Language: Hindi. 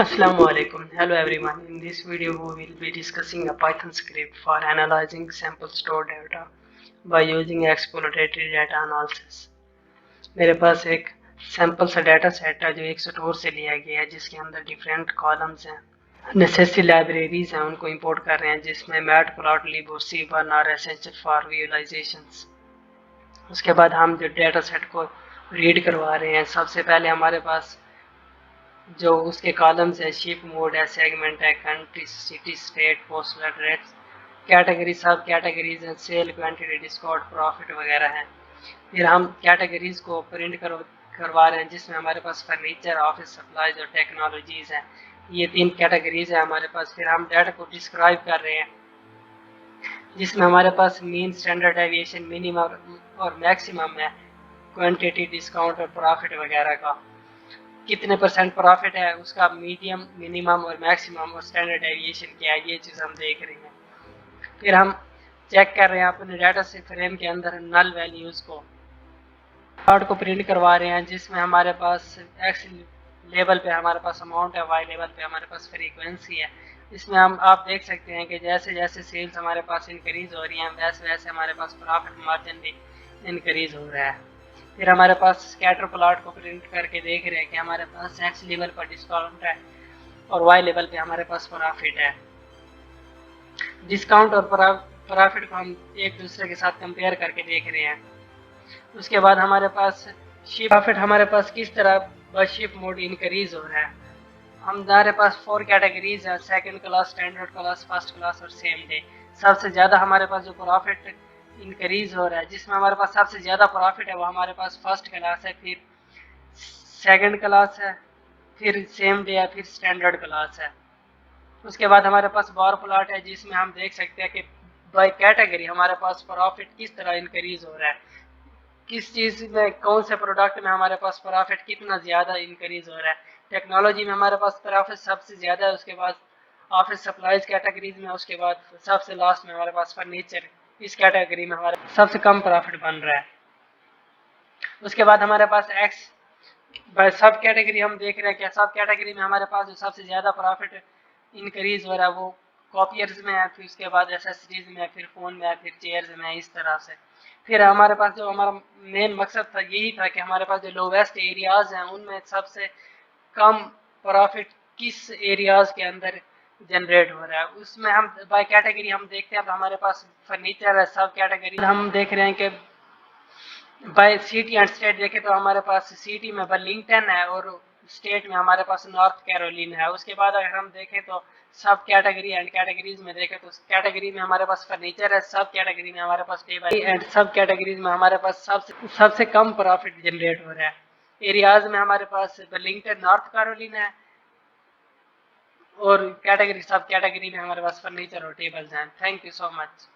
Assalamu alaikum. Hello everyone. In this video we will be discussing a Python script for analyzing sample store data by using exploratory data analysis. मेरे पास एक सैंपल सा डाटा सेट है जो एक स्टोर से लिया गया है जिसके अंदर डिफरेंट कॉलम्स हैं, नेसेसरी लाइब्रेरीज हैं, उनको इंपोर्ट कर रहे हैं जिसमें मैटप्लॉटलिब और सीबर्न आर एसेंशियल फॉर विजुअलाइजेशंस। उसके बाद हम जो डाटा सेट को रीड करवा रहे हैं, सबसे पहले हमारे पास जो उसके कॉलम्स है शिप मोड है, सेगमेंट है, country, city, state, postal address, category, सब कैटेगरीज हैं, सेल, क्वांटिटी, डिस्काउंट, प्रॉफिट वगैरह हैं। फिर हम कैटेगरीज को प्रिंट करवा रहे हैं जिसमें हमारे पास फर्नीचर, ऑफिस सप्लाईज और टेक्नोलॉजीज हैं। ये 3 कैटेगरीज है हमारे पास। फिर हम डाटा को डिस्क्राइब कर रहे हैं जिसमें हमारे पास मीन, स्टैंडर्ड डेविएशन, मिनिमम और मैक्सिमम है, क्वांटिटी, डिस्काउंट और प्रॉफिट वगैरह का। कितने % प्रॉफिट है, उसका मीडियम, मिनिमम और मैक्सिमम और स्टैंडर्ड डेविएशन क्या है, ये चीज़ हम देख रहे हैं। फिर हम चेक कर रहे हैं अपने डाटा से फ्रेम के अंदर नल वैल्यूज़ को, चार्ट को प्रिंट करवा रहे हैं जिसमें हमारे पास एक्स लेवल पे हमारे पास अमाउंट है, वाई लेवल पे हमारे पास फ्रीक्वेंसी है। इसमें हम आप देख सकते हैं कि जैसे जैसे सेल्स हमारे पास इंक्रीज हो रही हैं वैसे वैसे हमारे पास प्रॉफिट मार्जिन भी इंक्रीज हो रहा है। फिर हमारे पास स्कैटर प्लॉट को प्रिंट करके देख रहे हैं कि हमारे पास एक्स लेवल पर डिस्काउंट है और वाई लेवल पे हमारे पास प्रॉफिट है। डिस्काउंट और प्रॉफिट को हम एक दूसरे के साथ कंपेयर करके देख रहे हैं। उसके बाद हमारे पास शिप प्रॉफिट हमारे पास किस तरह बस शिप मोड इंक्रीज हो रहा है। हमारे पास 4 कैटेगरीज है, second class, standard class, first class और सेम डे। सबसे ज़्यादा हमारे पास जो प्रॉफिट इंक्रीज हो रहा है, जिसमें हमारे पास सबसे ज़्यादा प्रॉफिट है वो हमारे पास फर्स्ट क्लास है, फिर सेकंड क्लास है, फिर सेम डे है, फिर स्टैंडर्ड क्लास है। उसके बाद हमारे पास बार प्लॉट है जिसमें हम देख सकते हैं कि बाय कैटेगरी हमारे पास प्रॉफिट किस तरह इंक्रीज हो रहा है, किस चीज़ में, कौन से प्रोडक्ट में हमारे पास प्रॉफिट कितना ज़्यादा इंक्रीज हो रहा है। टेक्नोलॉजी में हमारे पास प्रॉफिट सबसे ज़्यादा है, उसके बाद ऑफिस सप्लाईज कैटेगरीज में, उसके बाद सबसे लास्ट में हमारे पास फर्नीचर, इस कैटेगरी में हमारे सबसे कम प्रॉफिट बन रहा है। उसके बाद हमारे पास एक्स बाय सब कैटेगरी हम देख रहे हैं कि सब कैटेगरी में हमारे पास जो सबसे ज़्यादा प्रॉफिट इंक्रीज हो रहा है वो कॉपियर्स में है, फिर उसके बाद एसेसरीज में है, फिर फ़ोन में है, फिर चेयर्स में है, इस तरह से। फिर हमारे पास जो हमारा मेन मकसद था यही था कि हमारे पास जो लोवेस्ट एरियाज़ हैं उनमें सबसे कम प्रॉफिट किस एरियाज़ के अंदर जनरेट हो रहा है, उसमें हम बाय कैटेगरी हम देखते हैं। अब हमारे पास फर्नीचर है, सब कैटेगरी हम देख रहे हैं कि बाय सिटी एंड स्टेट देखें तो हमारे पास सिटी में बर्लिंगटन है और स्टेट में हमारे पास नॉर्थ कैरोलिना है। उसके बाद अगर हम देखें तो सब कैटेगरी एंड कैटेगरीज में देखें तो कैटेगरी में हमारे पास फर्नीचर है, सब कैटेगरी में हमारे पास टेबल एंड सब कैटेगरीज में हमारे पास सबसे कम प्रॉफिट जनरेट हो रहा है। एरियाज में हमारे पास बर्लिंगटन, नॉर्थ कैरोलिना है और कैटेगरी सब कैटेगरी में हमारे पास फर्नीचर और टेबल्स हैं। Thank you so much.